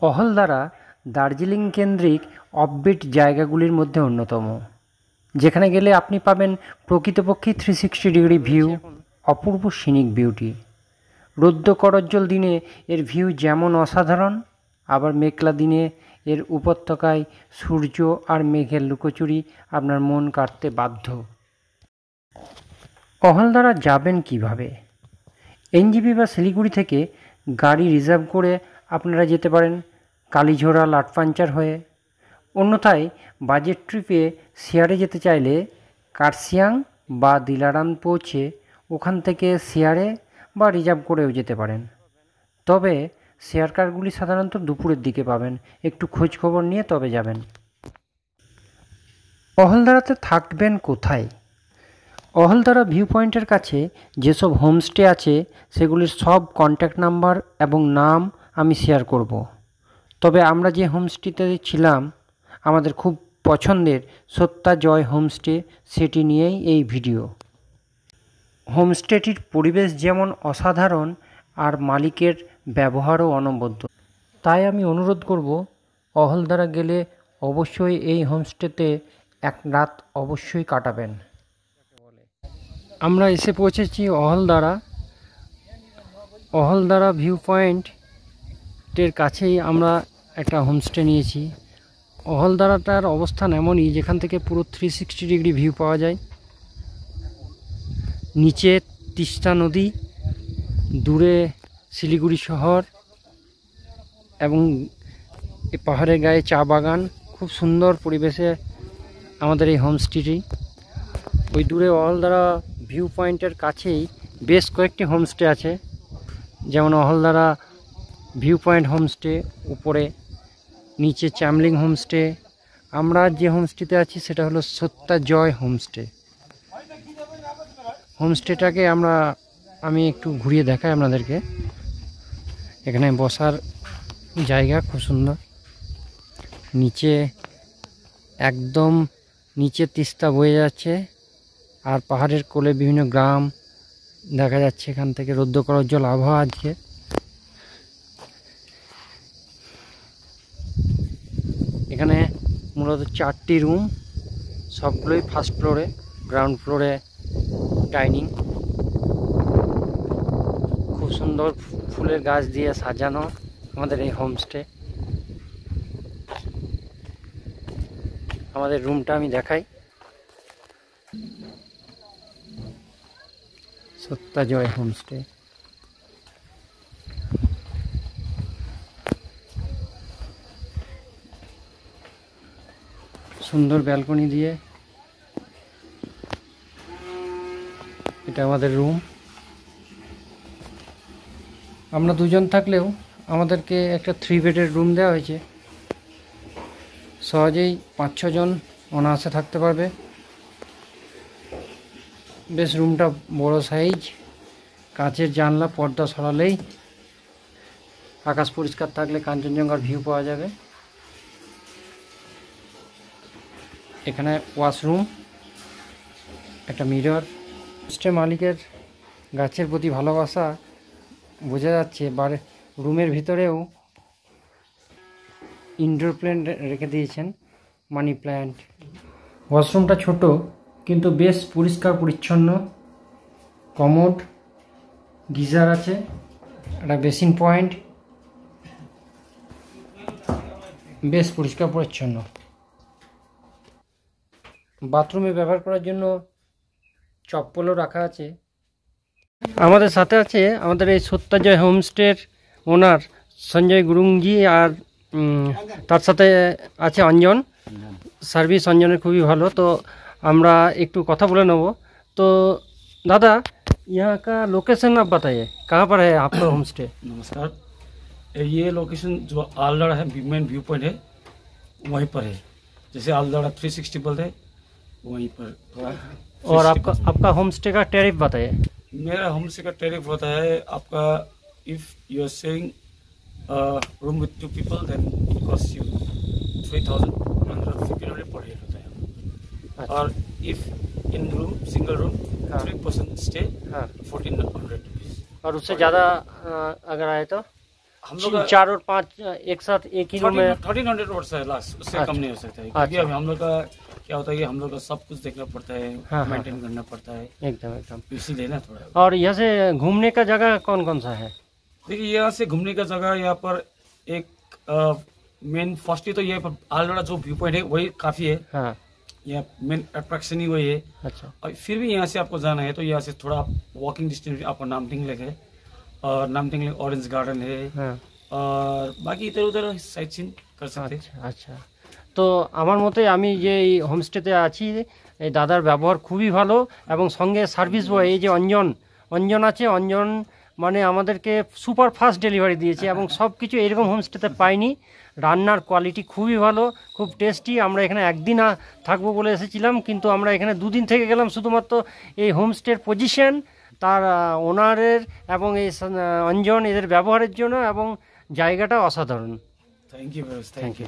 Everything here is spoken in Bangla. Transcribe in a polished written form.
অহলদারা দার্জিলিং কেন্দ্রিক অফবিট জায়গাগুলির মধ্যে অন্যতম, যেখানে গেলে আপনি পাবেন প্রকৃতপক্ষে 360 ডিগ্রি ভিউ, অপূর্ব সিনিক বিউটি। রৌদ্র করজ্জ্বল দিনে এর ভিউ যেমন অসাধারণ, আবার মেঘলা দিনে এর উপত্যকায় সূর্য আর মেঘের লুকোচুরি আপনার মন কাড়তে বাধ্য। অহলদারা যাবেন কিভাবে? এনজেপি বা শিলিগুড়ি থেকে গাড়ি রিজার্ভ করে আপনারা যেতে পারেন কালীঝোড়া লাটপাঞ্চার হয়ে। অন্যথায় বাজেট ট্রিপে শেয়ারে যেতে চাইলে কার্শিয়াং বা দিলারাম পৌঁছে ওখান থেকে শেয়ারে বা রিজার্ভ করেও যেতে পারেন। তবে শেয়ার কারগুলি সাধারণত দুপুরের দিকে পাবেন, একটু খোঁজ খবর নিয়ে তবে যাবেন। অহলদারাতে থাকবেন কোথায়? অহলদারা ভিউ পয়েন্টের কাছে যেসব হোমস্টে আছে সেগুলির সব কন্ট্যাক্ট নাম্বার এবং নাম আমি শেয়ার করব। তবে আমরা যে হোমস্টেতে ছিলাম আমাদের খুব পছন্দের সত্যাজয় হোমস্টে, সেটি নিয়েই এই ভিডিও। হোমস্টেটির পরিবেশ যেমন অসাধারণ আর মালিকের ব্যবহারও অনবদ্য, তাই আমি অনুরোধ করব অহলদারা গেলে অবশ্যই এই হোমস্টেতে এক রাত অবশ্যই কাটাবেন। আমরা এসে পৌঁছেছি অহলদারা ভিউ পয়েন্টের কাছেই আমরা একটা হোমস্টে নিয়েছি। অহলদারাটার অবস্থান এমনই যেখান থেকে পুরো 360 ডিগ্রি ভিউ পাওয়া যায়। নিচে তিস্তা নদী, দূরে শিলিগুড়ি শহর এবং পাহাড়ের গায়ে চা বাগান, খুব সুন্দর পরিবেশে আমাদের এই হোমস্টেটি। ওই দূরে অহলদারা ভিউ পয়েন্টের কাছেই বেশ কয়েকটি হোমস্টে আছে, যেমন অহলদারা ভিউ পয়েন্ট হোমস্টে উপরে, নিচে চ্যামলিং হোমস্টে। আমরা যে হোমস্টেতে আছি সেটা হলো সত্যাজয় হোমস্টে। হোমস্টেটাকে আমি একটু ঘুরিয়ে দেখাই আপনাদেরকে। এখানে বসার জায়গা খুব সুন্দর, নিচে একদম নিচে তিস্তা বয়ে যাচ্ছে আর পাহাড়ের কোলে বিভিন্ন গ্রাম দেখা যাচ্ছে। এখান থেকে রৌদ্র করজ্জ্বল আবহাওয়া আজকে। এখানে মূলত 4টি রুম, সবগুলোই ফার্স্ট ফ্লোরে, গ্রাউন্ড ফ্লোরে ডাইনিং। খুব সুন্দর ফুলের গাছ দিয়ে সাজানো আমাদের এই হোমস্টে। আমাদের রুমটা আমি দেখাই। সত্যাজয় হোমস্টে। সুন্দর ব্যালকনি দিয়ে এটা আমাদের রুম। আমরা দুজন থাকলেও আমাদেরকে একটা 3 বেডের রুম দেওয়া হয়েছে। সহজেই 5-6 জন অনায়াসে থাকতে পারবে। বেশ রুমটা বড় সাইজ, কাঁচের জানলা, পর্দা সরালেই আকাশ পরিষ্কার থাকলে কাঞ্চনজঙ্ঘার ভিউ পাওয়া যাবে। এখানে ওয়াশরুম, একটা মিরর। হোমস্টে মালিকের গাছের প্রতি ভালোবাসা বোঝা যাচ্ছে। রুমের ভিতরেও ইনডোর প্ল্যান্ট রেখে দিয়েছেন, মানি প্ল্যান্ট। ওয়াশরুমটা ছোট কিন্তু বেশ পরিষ্কার পরিচ্ছন্ন। কমোড, গিজার আছে, একটা বেসিন পয়েন্ট, বেশ পরিষ্কার পরিচ্ছন্ন। বাথরুমে ব্যবহার করার জন্য চপ্পলও রাখা আছে। আমাদের সাথে আছে আমাদের এই সত্যাজয় হোমস্টের ওনার সঞ্জয় গুরুংজি, আর তার সাথে আছে অঞ্জন। সার্ভিস অঞ্জনের খুবই ভালো। তো আমরা একটু কথা বলে নেব। तो दादा यहाँ का लोकेशन आप बताइए, कहाँ पर है आपका होम स्टे? नमस्कार, ये लोकेशन जो आलदाड़ा है, मेन व्यू पॉइंट है, वहीं पर है। जैसे आलदाड़ा 360 बोलते हैं वहीं पर। और आपका होम स्टे का टैरिफ बताइए। मेरा होम स्टे का टैरिफ होता है आपका, if you are staying room with 2 people then it cost you 3,150 per head होता है। और if in room single room 3 person stay 1,400 rupees. और उससे ज़्यादा अगर आए तो हम लोग का 4 और 5 एक साथ एक ही रूम में? 1300 वर्ड्स है लास्ट, उससे कम नहीं हो सकता है, क्योंकि अभी हम लोग का क्या होता है कि हम लोग का सब कुछ देखना पड़ता है, मेंटेन करना पड़ता है, एकदम। इसीलिए ना थोड़ा। और यहाँ से घूमने का जगह कौन कौन सा है? देखिए यहाँ से घूमने का जगह यहाँ पर एक मेन फर्स्ट ही तो ये आलड़ा जो व्यू पॉइंट है वही काफी है। हाँ। यहाँ मेन अट्रैक्शन ही वही है। अच्छा। और फिर भी यहाँ से आपको जाना है तो यहाँ से थोड़ा वॉकिंग डिस्टेंस आपको नामटिंग लेक है, और नामटिंग लेक ऑरेंज गार्डन है। हाँ। और बाकी इधर उधर साइट सीन कर सकते हैं। আচ্ছা। তো আমার মতে আমি যে এই হোমস্টেতে আছি, এই দাদার ব্যবহার খুবই ভালো, এবং সঙ্গে সার্ভিস বয় এই যে অঞ্জন আছে, অঞ্জন মানে আমাদেরকে সুপার ফাস্ট ডেলিভারি দিয়েছে, এবং সব কিছু এরকম হোমস্টেতে পাইনি। রান্নার কোয়ালিটি খুবই ভালো, খুব টেস্টি। আমরা এখানে একদিন থাকবো বলে এসেছিলাম, কিন্তু আমরা এখানে 2 দিন থেকে গেলাম শুধুমাত্র এই হোমস্টের পজিশন, তার ওনারের এবং এই অঞ্জন এদের ব্যবহারের জন্য, এবং জায়গাটা অসাধারণ। Thank you. Thank you.